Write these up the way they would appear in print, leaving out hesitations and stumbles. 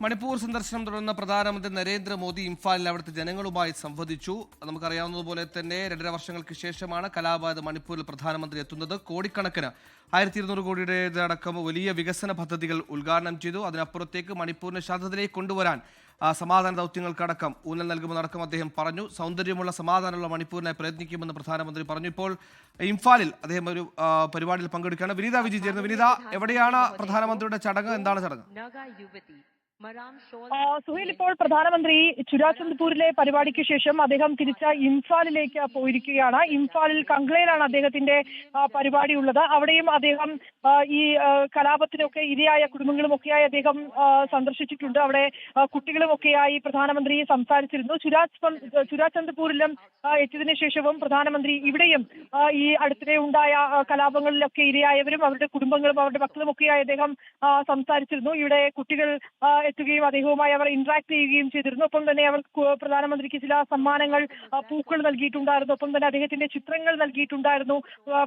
മണിപ്പൂർ സന്ദർശനം തുടർന്ന പ്രധാനമന്ത്രി നരേന്ദ്രമോദി ഇംഫാലിൽ അവിടുത്തെ ജനങ്ങളുമായി സംവദിച്ചു. നമുക്കറിയാവുന്നതുപോലെ തന്നെ 2.5 വർഷങ്ങൾക്ക് ശേഷമാണ് കലാപബാധിത മണിപ്പൂരിൽ പ്രധാനമന്ത്രി എത്തുന്നത്. കോടിക്കണക്കിന് 1200 കോടിയുടേതടക്കം വലിയ വികസന പദ്ധതികൾ ഉദ്ഘാടനം ചെയ്തു. അതിനപ്പുറത്തേക്ക് മണിപ്പൂരിനെ ശാന്തതയിലേക്ക് കൊണ്ടുവരാൻ സമാധാന ദൗത്യങ്ങൾക്കടക്കം ഊന്നൽ നൽകുമെന്നടക്കം അദ്ദേഹം പറഞ്ഞു. സൗന്ദര്യമുള്ള സമാധാനമുള്ള മണിപ്പൂരിനായി പ്രയത്നിക്കുമെന്ന് പ്രധാനമന്ത്രി പറഞ്ഞു. ഇപ്പോൾ ഇംഫാലിൽ അദ്ദേഹം ഒരു പരിപാടിയിൽ പങ്കെടുക്കുകയാണ്. വിനീത വിജി ചേർന്നു. വിനീത, എവിടെയാണ് പ്രധാനമന്ത്രിയുടെ ചടങ്ങ്? എന്താണ് ചടങ്ങ്? സുഹേൽ, ഇപ്പോൾ പ്രധാനമന്ത്രി ചുരാചന്ദ്പൂരിലെ പരിപാടിക്ക് ശേഷം അദ്ദേഹം തിരിച്ച ഇംഫാലിലേക്ക് പോയിരിക്കുകയാണ്. ഇംഫാലിൽ കംഗ്ലയിലാണ് അദ്ദേഹത്തിന്റെ പരിപാടി ഉള്ളത്. അവിടെയും അദ്ദേഹം ഈ കലാപത്തിനൊക്കെ ഇരയായ കുടുംബങ്ങളുമൊക്കെയായി അദ്ദേഹം സന്ദർശിച്ചിട്ടുണ്ട്. അവിടെ കുട്ടികളുമൊക്കെയായി പ്രധാനമന്ത്രി സംസാരിച്ചിരുന്നു. ചുരാചന്ദ്പൂരിലും എത്തിയതിനു ശേഷവും പ്രധാനമന്ത്രി ഇവിടെയും ഈ അടുത്തിടെ ഉണ്ടായ കലാപങ്ങളിലൊക്കെ ഇരയായവരും അവരുടെ കുടുംബങ്ങളും അവരുടെ മക്കളുമൊക്കെയായി അദ്ദേഹം സംസാരിച്ചിരുന്നു. ഇവിടെ കുട്ടികൾ എത്തുകയും അദ്ദേഹവുമായി അവർ ഇന്ററാക്ട് ചെയ്യുകയും ചെയ്തിരുന്നു. ഒപ്പം തന്നെ അവർ പ്രധാനമന്ത്രിക്ക് ചില സമ്മാനങ്ങൾ, പൂക്കൾ നൽകിയിട്ടുണ്ടായിരുന്നു. ഒപ്പം തന്നെ അദ്ദേഹത്തിന്റെ ചിത്രങ്ങൾ നൽകിയിട്ടുണ്ടായിരുന്നു.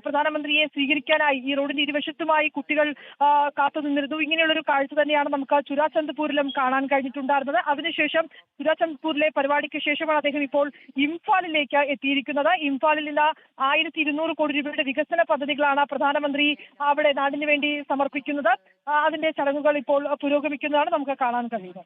പ്രധാനമന്ത്രിയെ സ്വീകരിക്കാനായി ഈ റോഡിന്റെ ഇരുവശത്തുമായി കുട്ടികൾ കാത്തുനിന്നിരുന്നു. ഇങ്ങനെയുള്ളൊരു കാഴ്ച തന്നെയാണ് നമുക്ക് ചുരാചന്ദ്പൂരിലും കാണാൻ കഴിഞ്ഞിട്ടുണ്ടായിരുന്നത്. അതിനുശേഷം ചുരാചന്ദ്പൂരിലെ പരിപാടിക്ക് ശേഷമാണ് അദ്ദേഹം ഇപ്പോൾ ഇംഫാലിലേക്ക് എത്തിയിരിക്കുന്നത്. ഇംഫാലിൽ നിന്ന് 1200 കോടി രൂപയുടെ വികസന പദ്ധതികളാണ് പ്രധാനമന്ത്രി അവിടെ നാടിന് വേണ്ടി സമർപ്പിക്കുന്നത്. അതിന്റെ ചടങ്ങുകൾ ഇപ്പോൾ പുരോഗമിക്കുന്നതാണ് നമുക്ക് കാണാൻ കഴിയുന്നത്.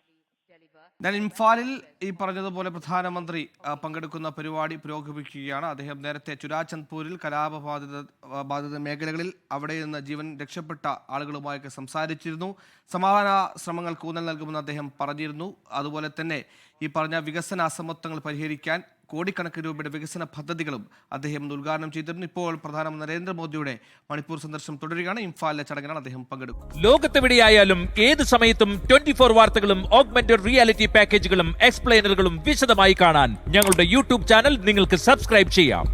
ഞാൻ ഇംഫാലിൽ ഈ പറഞ്ഞതുപോലെ പ്രധാനമന്ത്രി പങ്കെടുക്കുന്ന പരിപാടി പുരോഗമിക്കുകയാണ്. അദ്ദേഹം നേരത്തെ ചുരാചന്ദ്പൂരിൽ കലാപബാധിത മേഖലകളിൽ അവിടെ നിന്ന് ജീവൻ രക്ഷപ്പെട്ട ആളുകളുമായൊക്കെ സംസാരിച്ചിരുന്നു. സമാധാന ശ്രമങ്ങൾക്ക് ഊന്നൽ നൽകുമെന്ന് അദ്ദേഹം പറഞ്ഞിരുന്നു. അതുപോലെ തന്നെ ഈ പറഞ്ഞ വികസന അസമത്വങ്ങൾ പരിഹരിക്കാൻ കോടിക്കണക്കിന് രൂപയുടെ വികസന പദ്ധതികളും അദ്ദേഹം ഉദ്ഘാടനം ചെയ്തിരുന്നു. ഇപ്പോൾ പ്രധാനമന്ത്രി നരേന്ദ്രമോദിയുടെ മണിപ്പൂർ സന്ദർശനം തുടരുകയാണ്. ഇംഫാലിലെ ചടങ്ങിലാണ് അദ്ദേഹം പങ്കെടുക്കും. ലോകത്തെവിടെയായാലും ഏത് സമയത്തും 24 വാർത്തകളും ഓഗ്മെന്റഡ് റിയാലിറ്റി പാക്കേജുകളും എക്സ്പ്ലെയിനറുകളും വിശദമായി കാണാൻ ഞങ്ങളുടെ യൂട്യൂബ് ചാനൽ നിങ്ങൾക്ക് സബ്സ്ക്രൈബ് ചെയ്യാം.